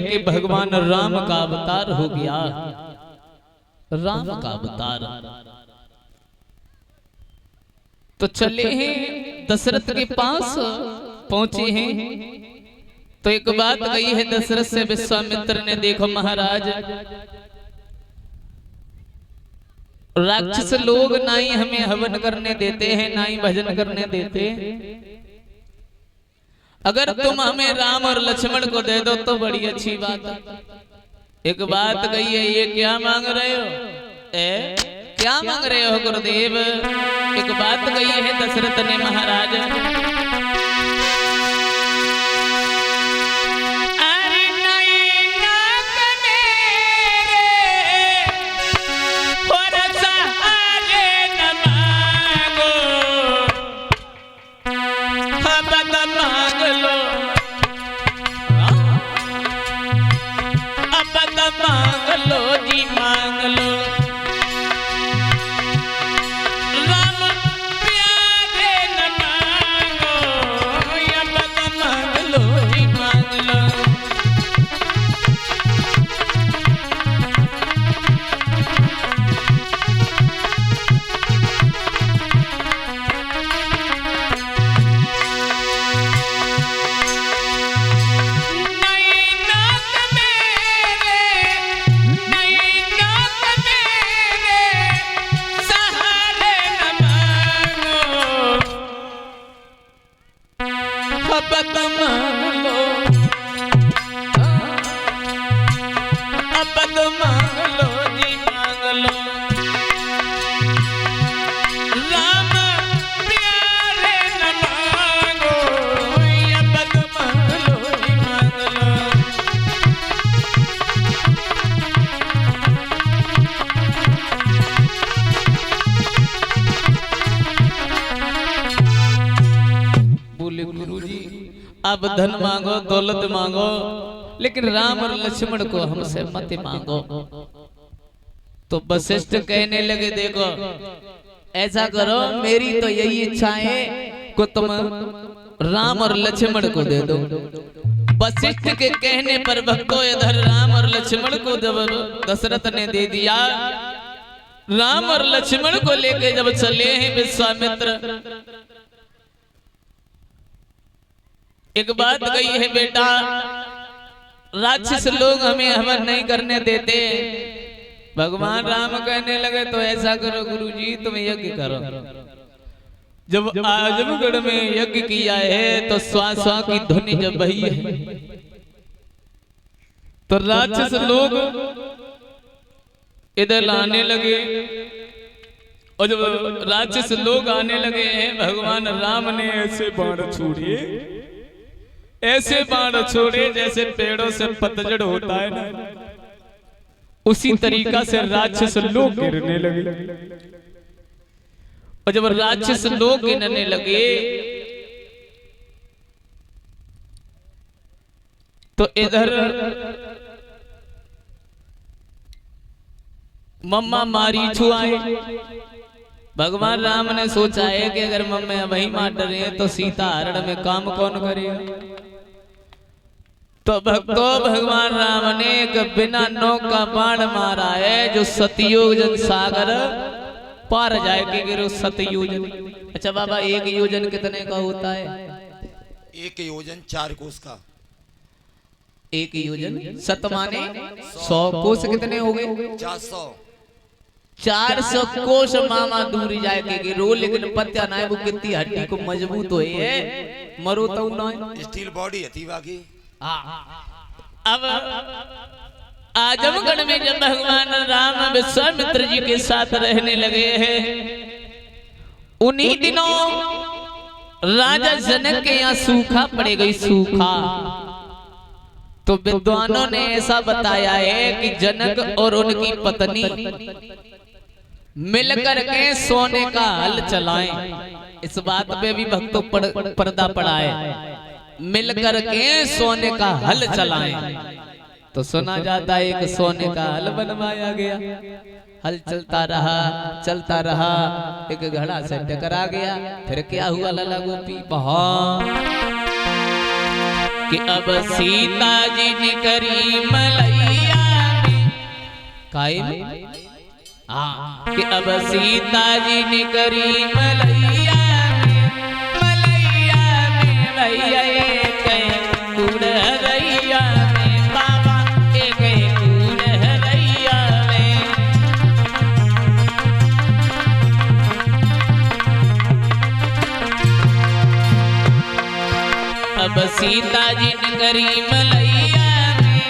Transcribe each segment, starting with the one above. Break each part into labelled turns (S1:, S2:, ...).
S1: कि भगवान राम का अवतार हो गया। राम का अवतार तो चले हैं दशरथ के पास पहुंचे हैं। तो एक बात कही है दशरथ से विश्वामित्र ने, देखो महाराज राक्षस लोग ना ही हमें हवन करने देते हैं ना ही भजन करने देते। अगर तुम हमें राम और लक्ष्मण को दे दो तो बड़ी अच्छी बात है। एक बात कही है, ये क्या मांग रहे हो? क्या मांग रहे हो गुरुदेव? एक बात कही है दशरथ ने महाराज, मांग लो जी मांग लो, राम प्यारे न मांगो, या मांग लो जी मांग लो। अब धन मांगो दौलत मांगो, लेकिन राम और लक्ष्मण को हमसे मत मांगो। तो वशिष्ठ कहने लगे, देखो ऐसा करो, मेरी तो यही इच्छा है को तुम राम और लक्ष्मण को दे दो। वशिष्ठ के कहने पर भक्तों इधर राम और लक्ष्मण को जब दशरथ ने दे दिया, राम और लक्ष्मण को लेके जब चले हैं विश्वामित्र, एक बात कही है बेटा, राक्षस लोग हमें हवन नहीं करने देते। भगवान राम कहने लगे, तो ऐसा करो गुरुजी, तुम यज्ञ करो। जब आजमगढ़ में यज्ञ किया है तो स्वा स्वा की ध्वनि जब बही है तो राक्षस लोग इधर आने लगे, और जब राक्षस लोग आने लगे हैं, भगवान राम ने ऐसे बाण छोड़े, ऐसे बाण छोड़े जैसे पेड़ों से पतझड़ होता है ना, उसी तरीका से राक्षस लोग गिरने लगे। और जब राक्षस लोग गिरने लगे तो इधर मम्मा मारीचू आए। भगवान राम ने सोचा है कि अगर मम्मा वही मार रहे हैं तो सीता हरण में काम कौन करेगा। तो भक्तों भगवान राम ने एक बिना नौक का बाण मारा है जो सतयोजन सागर पार जाएगी। गिरो सतयोजन। अच्छा बाबा, एक योजन कितने का होता है?
S2: एक योजन 4 कोस का।
S1: एक योजन सत माने 100 कोस कितने हो गए?
S2: 400।
S1: 400 कोस मामा दूर जाएगी रो, लेकिन पत्या ना है वो कितनी हड्डी को मजबूत हो है, मरो तो ना
S2: स्टील बॉडी है बाकी।
S1: अब आजमगढ़ में जब भगवान राम विश्वामित्र जी के साथ रहने लगे हैं, उन्हीं दिनों राजा जनक के यहाँ सूखा पड़ गई, सूखा। तो विद्वानों ने ऐसा बताया है कि जनक और उनकी पत्नी मिलकर के सोने का हल चलाएं। इस बात पे भी भक्तों पर्दा पड़ा है, मिलकर के सोने का हल चलाएं। तो सुना जाता है एक सोने का हल बनवाया गया, हल चलता रहा, एक घड़ा से टकरा गया। फिर क्या हुआ लाला गोपी? बहुत कि अब सीता जी निकरी मलैया में काई हाँ कि अब सीता जी निकरी मलैया में भैया एक कूड़ रैया में बाबा एक कूड़ रैया में। अब सीता जी निकरी मलैया में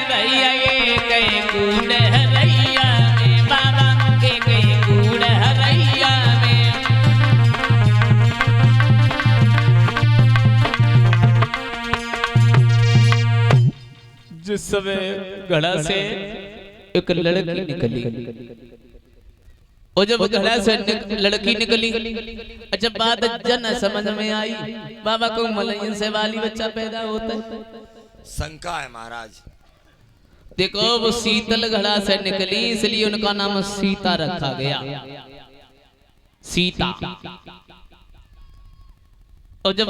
S1: भैया एक कूड़ रैया में बाबा एक कूड़ रैया में। जिस समय घड़ा से एक लड़की निकली और जब घड़ा से लड़की निकली अच्छा बात जन समझ में आई बाबा को मलयन से वाली बच्चा पैदा होता है
S2: शंका है महाराज।
S1: देखो वो शीतल घड़ा से निकली इसलिए उनका नाम सीता रखा गया सीता। और जब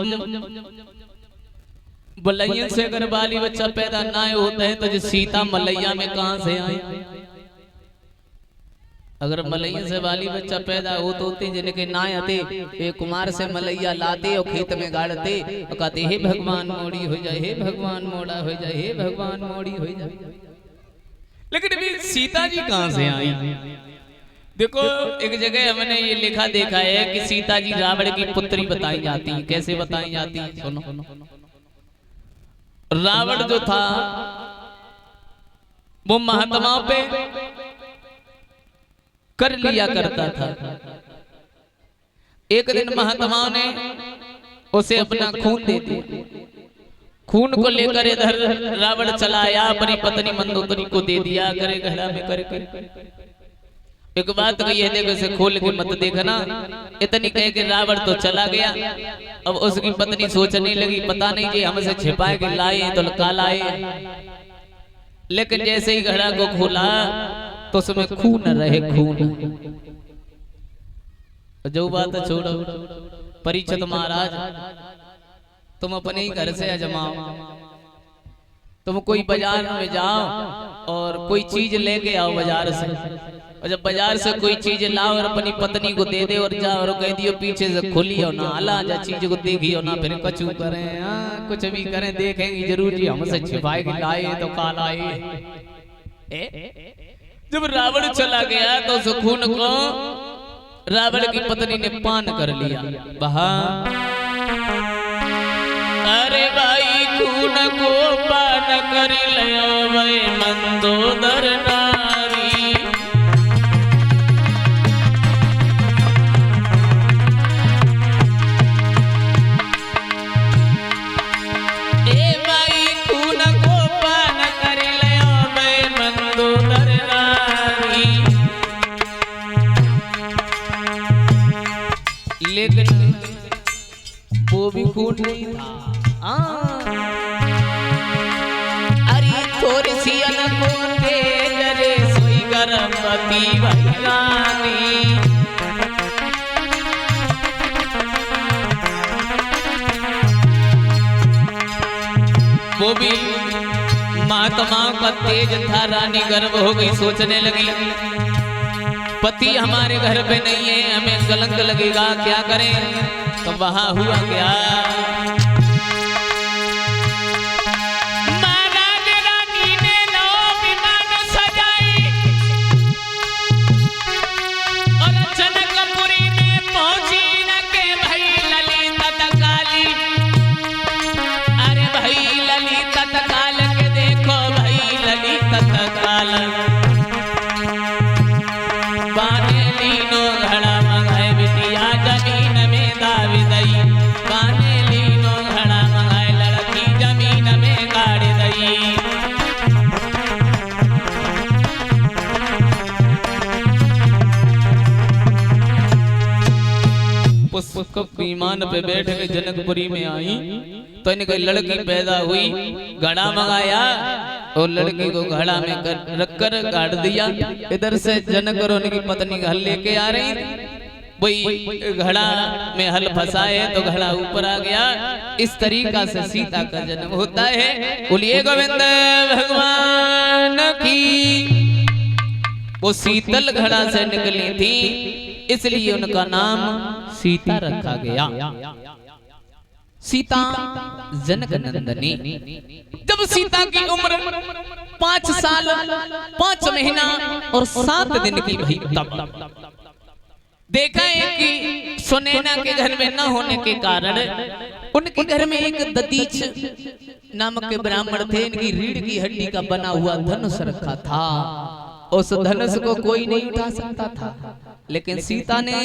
S1: मलैया से अगर बाली बच्चा पैदा ना होता है तो जो सीता मलैया में कहां से आए। अगर मलैया से बाली बच्चा पैदा होते जिनके ना आते ये कुमार से मलैया लाते और खेत में गाड़ते और कहते हे भगवान मोड़ी हो जाए हे भगवान मोड़ा हो जाए हे भगवान मोड़ी हो जाए। लेकिन अभी सीता जी कहां से आई। देखो एक जगह हमने ये लिखा देखा है कि सीता जी रावण की पुत्री बताई जाती है। कैसे बताई जाती है सुनो। रावण जो था वो महात्माओं पे कर लिया करता था। एक दिन महात्माओं ने उसे अपना खून दे दिया। खून को लेकर इधर रावण चला आया अपनी पत्नी मंदोदरी को दे दिया करे घड़ा में करके। एक बात कही है देखो इसे खोल के मत देखना। इतनी कह के रावण तो चला गया। अब उसकी पत्नी सोचने लगी पता नहीं जी हमसे छिपाए के लाए तो काला आए। लेकिन जैसे ही घड़ा को खोला तो उसमें खून रहे खून। जो बात छोड़ो परीक्षित महाराज तुम अपने ही घर से अजमाओ। तुम कोई बाजार में जाओ और कोई चीज लेके आओ बाजार से और जब बाजार से कोई चीज लाओ और अपनी पत्नी को दे दे और जाओ और कह दियो पीछे से खोलियो ना हला जा चीज को देखियो ना फिर कछु करें कुछ भी करें देखेंगे जरूर जी हमसे छिपाए के लाए तो काल आए। जब रावण चला गया तो उस खून को रावण की पत्नी ने पान कर लिया। बहा अरे भाई खून को पान कर लियो भाई मंदोदर नारी। ए भाई खून को पान कर लियो भाई मंदोदर नारी। लेकिन वो भी खून नहीं था। अरे थोड़ी सी को जरे सोई गर्भवती भैरानी। वो भी महात्मा का तेज था रानी गर्भ हो गई। सोचने लगी पति हमारे घर पे नहीं है हमें कलंक लगेगा क्या करें। तो वहां हुआ क्या महाराज रानी ने नौ विमान सजाई और जनकपुरी में पहुंची न के भाई ललिता तकाली। अरे भाई ललिता तकाल के देखो भाई ललिता तकाल बाने लीनो घड़ा मंगाए बिटिया जमीन में दावी दई। बाने लीनो घड़ा मंगाए लड़की जमीन में गाड़ दई। पुष्प विमान पे बैठ के जनकपुरी में आई तो इनकी लड़की पैदा हुई। घड़ा मंगाया और लड़की को घड़ा में रखकर गाड़ दिया। इधर से जनक और उनकी पत्नी घर लेके आ रही वही घड़ा में हल फंसाए तो घड़ा ऊपर आ गया। इस तरीका से सीता का जन्म होता है। बोलिए गोविंद भगवान की। वो शीतल घड़ा से निकली थी, इसलिए उनका नाम सीता रखा गया। सीता जनक नंदनी। जब सीता की उम्र 5 साल 5 महीना और 7 दिन की भई, तब देखा है कि सुनैना के घर में न होने के कारण उनके घर में एक दतीच नामक के ब्राह्मण थे। इनकी रीढ़ की हड्डी का बना हुआ धनुष रखा था। उस धनुष को कोई नहीं उठा सकता था, लेकिन सीता ने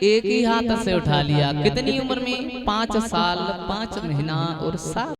S1: एक ही हाथ से उठा लिया। कितनी उम्र में? 5 साल 5 महीना और 7